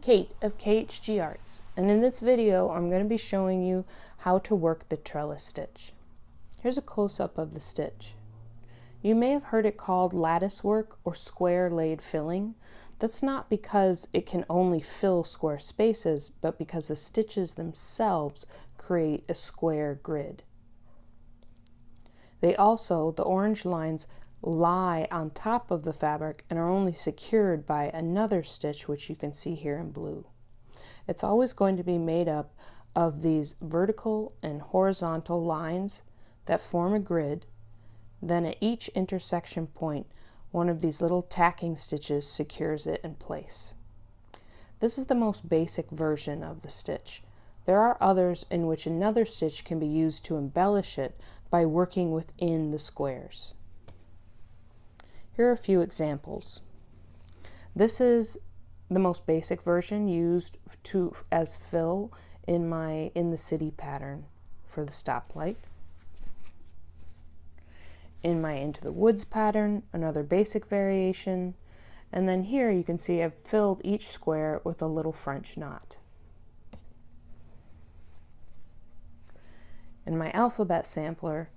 Kate of KHG Arts, and in this video I'm going to be showing you how to work the trellis stitch. Here's a close-up of the stitch. You may have heard it called lattice work or square laid filling. That's not because it can only fill square spaces, but because the stitches themselves create a square grid. The orange lines lie on top of the fabric and are only secured by another stitch, which you can see here in blue. It's always going to be made up of these vertical and horizontal lines that form a grid. Then at each intersection point, one of these little tacking stitches secures it in place. This is the most basic version of the stitch. There are others in which another stitch can be used to embellish it by working within the squares. Here are a few examples. This is the most basic version used as fill in the city pattern for the stoplight. In my Into the Woods pattern, another basic variation. And then here you can see I've filled each square with a little French knot. In my alphabet sampler,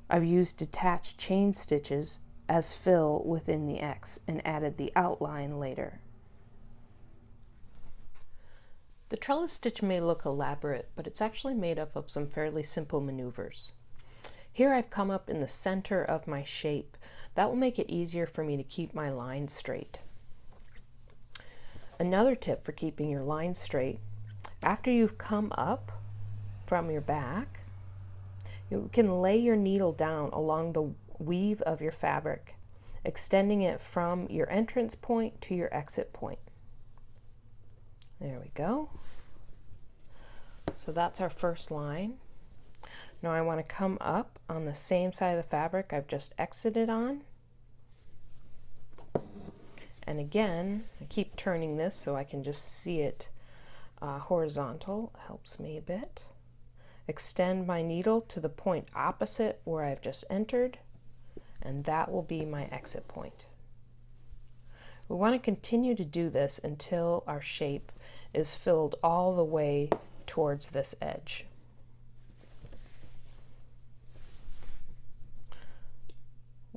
I've used detached chain stitches as fill within the X and added the outline later. The trellis stitch may look elaborate, but it's actually made up of some fairly simple maneuvers. Here I've come up in the center of my shape. That will make it easier for me to keep my lines straight. Another tip for keeping your lines straight, after you've come up from your back, you can lay your needle down along the weave of your fabric, extending it from your entrance point to your exit point. There we go. So that's our first line. Now I want to come up on the same side of the fabric I've just exited on. And again, I keep turning this so I can just see it horizontal. Helps me a bit. Extend my needle to the point opposite where I've just entered, and that will be my exit point. We want to continue to do this until our shape is filled all the way towards this edge.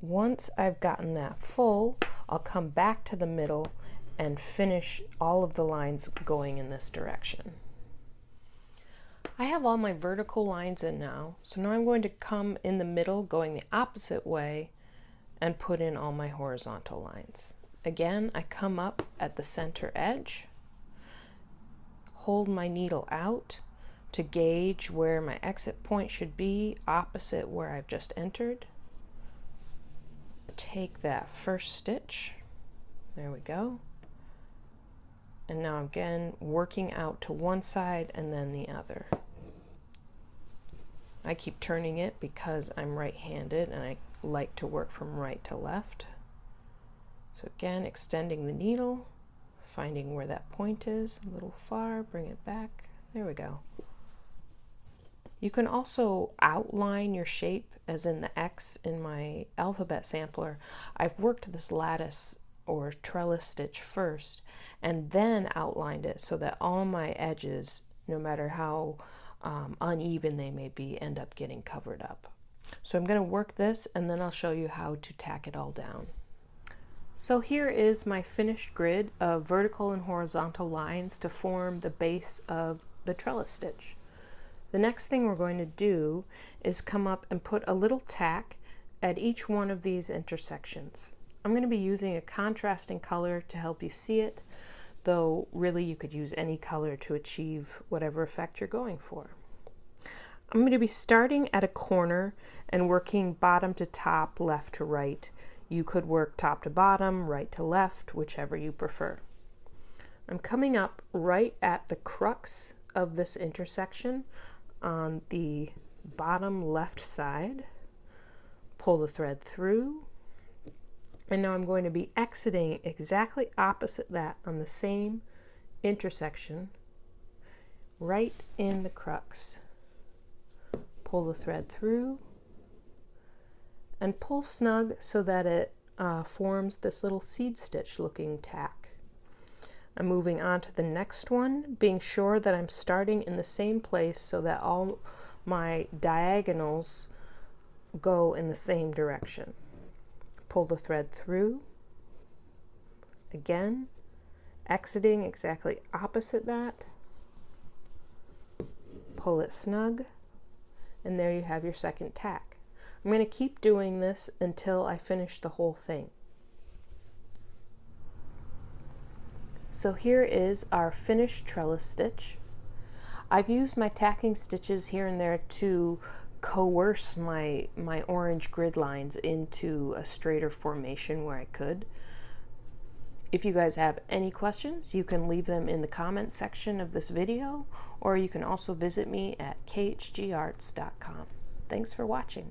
Once I've gotten that full, I'll come back to the middle and finish all of the lines going in this direction. I have all my vertical lines in now, so now I'm going to come in the middle going the opposite way and put in all my horizontal lines. Again, I come up at the center edge, hold my needle out to gauge where my exit point should be opposite where I've just entered. Take that first stitch, there we go, and now again working out to one side and then the other. I keep turning it because I'm right-handed and I like to work from right to left. So again, extending the needle, finding where that point is, a little far, bring it back, there we go. You can also outline your shape, as in the X in my alphabet sampler. I've worked this lattice or trellis stitch first and then outlined it so that all my edges, no matter how uneven they may be, end up getting covered up. So I'm going to work this and then I'll show you how to tack it all down. So here is my finished grid of vertical and horizontal lines to form the base of the trellis stitch. The next thing we're going to do is come up and put a little tack at each one of these intersections. I'm going to be using a contrasting color to help you see it, though really you could use any color to achieve whatever effect you're going for. I'm going to be starting at a corner and working bottom to top, left to right. You could work top to bottom, right to left, whichever you prefer. I'm coming up right at the crux of this intersection on the bottom left side. Pull the thread through, and now I'm going to be exiting exactly opposite that on the same intersection, right in the crux. Pull the thread through and pull snug so that it forms this little seed stitch looking tack. I'm moving on to the next one, being sure that I'm starting in the same place so that all my diagonals go in the same direction. Pull the thread through, again, exiting exactly opposite that, pull it snug, and there you have your second tack. I'm going to keep doing this until I finish the whole thing. So here is our finished trellis stitch. I've used my tacking stitches here and there to coerce my orange grid lines into a straighter formation where I could. If you guys have any questions, you can leave them in the comment section of this video, or you can also visit me at khgarts.com. Thanks for watching.